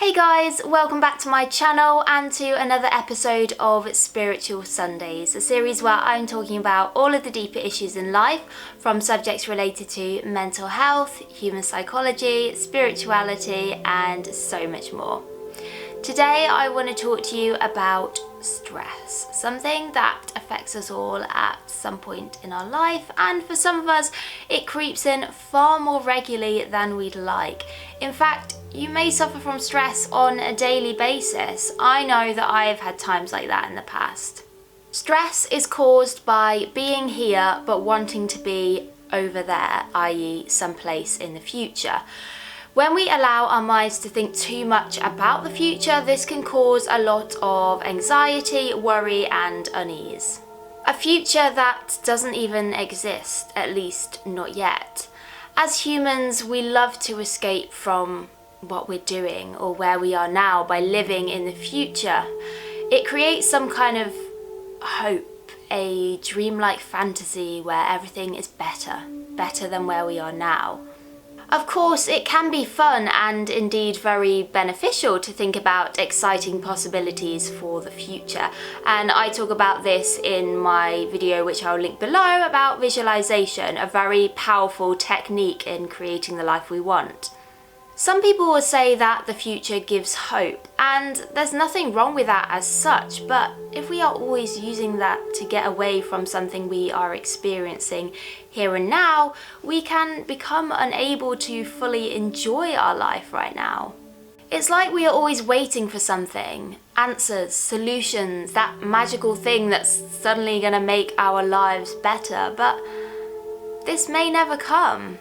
Hey guys, welcome back to my channel and to another episode of Spiritual Sundays, a series where I'm talking about all of the deeper issues in life, from subjects related to mental health, human psychology, spirituality, and so much more. Today I want to talk to you about stress, something that affects us all at some point in our life, and for some of us it creeps in far more regularly than we'd like. In fact, you may suffer from stress on a daily basis. I know that I've had times like that in the past. Stress is caused by being here but wanting to be over there, i.e. someplace in the future. When we allow our minds to think too much about the future, this can cause a lot of anxiety, worry, and unease. A future that doesn't even exist, at least not yet. As humans, we love to escape from what we're doing or where we are now by living in the future. It creates some kind of hope, a dreamlike fantasy where everything is better than where we are now. Of course, it can be fun and indeed very beneficial to think about exciting possibilities for the future. And I talk about this in my video, which I'll link below, about visualization, a very powerful technique in creating the life we want. Some people will say that the future gives hope, and there's nothing wrong with that as such, but if we are always using that to get away from something we are experiencing here and now, we can become unable to fully enjoy our life right now. It's like we are always waiting for something, answers, solutions, that magical thing that's suddenly going to make our lives better, but this may never come.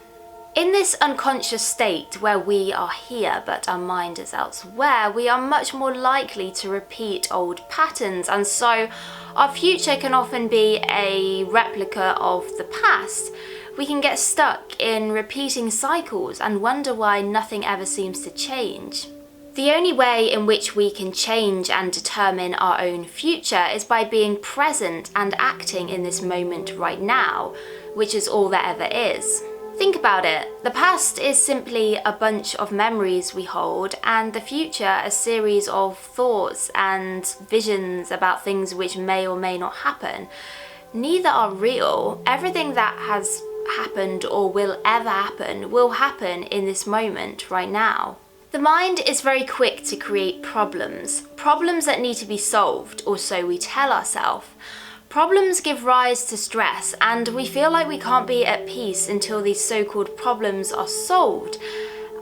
In this unconscious state where we are here but our mind is elsewhere, we are much more likely to repeat old patterns, and so our future can often be a replica of the past. We can get stuck in repeating cycles and wonder why nothing ever seems to change. The only way in which we can change and determine our own future is by being present and acting in this moment right now, which is all there ever is. Think about it. The past is simply a bunch of memories we hold, and the future a series of thoughts and visions about things which may or may not happen. Neither are real. Everything that has happened or will ever happen will happen in this moment right now. The mind is very quick to create problems that need to be solved, or so we tell ourselves. Problems give rise to stress, and we feel like we can't be at peace until these so-called problems are solved.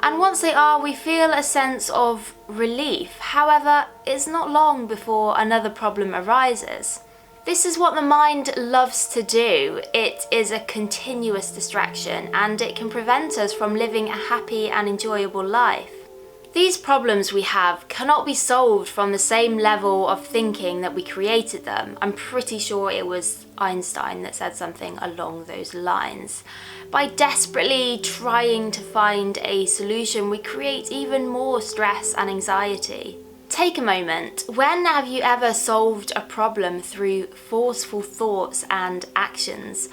And once they are, we feel a sense of relief. However, it's not long before another problem arises. This is what the mind loves to do. It is a continuous distraction, and it can prevent us from living a happy and enjoyable life. These problems we have cannot be solved from the same level of thinking that we created them. I'm pretty sure it was Einstein that said something along those lines. By desperately trying to find a solution, we create even more stress and anxiety. Take a moment. When have you ever solved a problem through forceful thoughts and actions?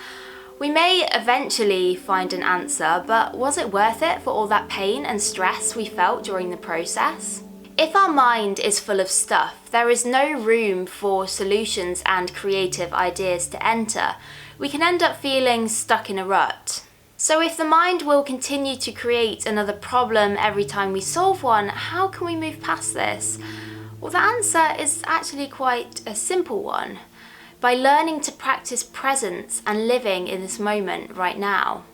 We may eventually find an answer, but was it worth it for all that pain and stress we felt during the process? If our mind is full of stuff, there is no room for solutions and creative ideas to enter. We can end up feeling stuck in a rut. So if the mind will continue to create another problem every time we solve one, how can we move past this? Well, the answer is actually quite a simple one. By learning to practice presence and living in this moment right now.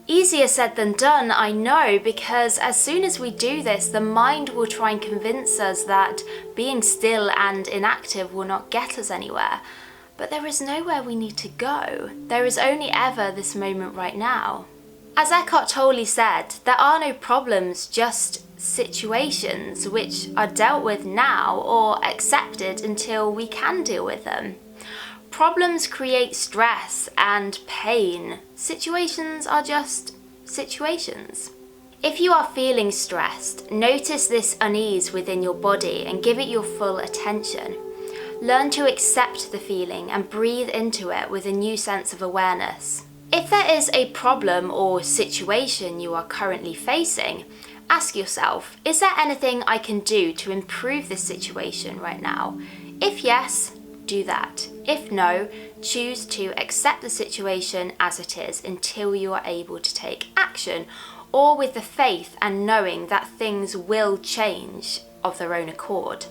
Easier said than done, I know, because as soon as we do this, the mind will try and convince us that being still and inactive will not get us anywhere. But there is nowhere we need to go. There is only ever this moment right now. As Eckhart Tolle said, there are no problems, just situations which are dealt with now or accepted until we can deal with them. Problems create stress and pain. Situations are just situations. If you are feeling stressed, notice this unease within your body and give it your full attention. Learn to accept the feeling and breathe into it with a new sense of awareness. If there is a problem or situation you are currently facing, Ask yourself, is there anything I can do to improve this situation right now? If yes, do that. If no, choose to accept the situation as it is until you are able to take action, or with the faith and knowing that things will change of their own accord.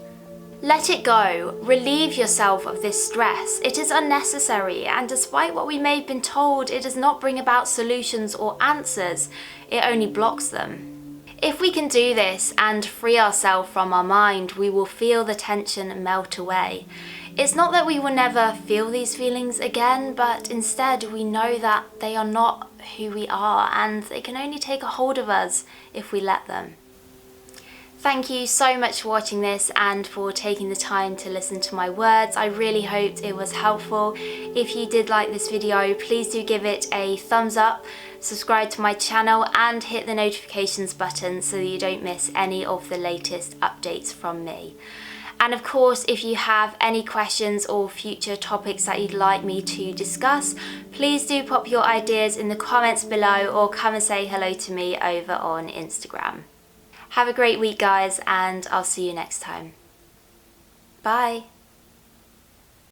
Let it go. Relieve yourself of this stress. It is unnecessary, and despite what we may have been told, it does not bring about solutions or answers. It only blocks them. If we can do this and free ourselves from our mind, we will feel the tension melt away. It's not that we will never feel these feelings again, but instead we know that they are not who we are, and they can only take a hold of us if we let them. Thank you so much for watching this and for taking the time to listen to my words. I really hoped it was helpful. If you did like this video, please do give it a thumbs up, subscribe to my channel and hit the notifications button so that you don't miss any of the latest updates from me. And of course, if you have any questions or future topics that you'd like me to discuss, please do pop your ideas in the comments below or come and say hello to me over on Instagram. Have a great week, guys, and I'll see you next time. Bye.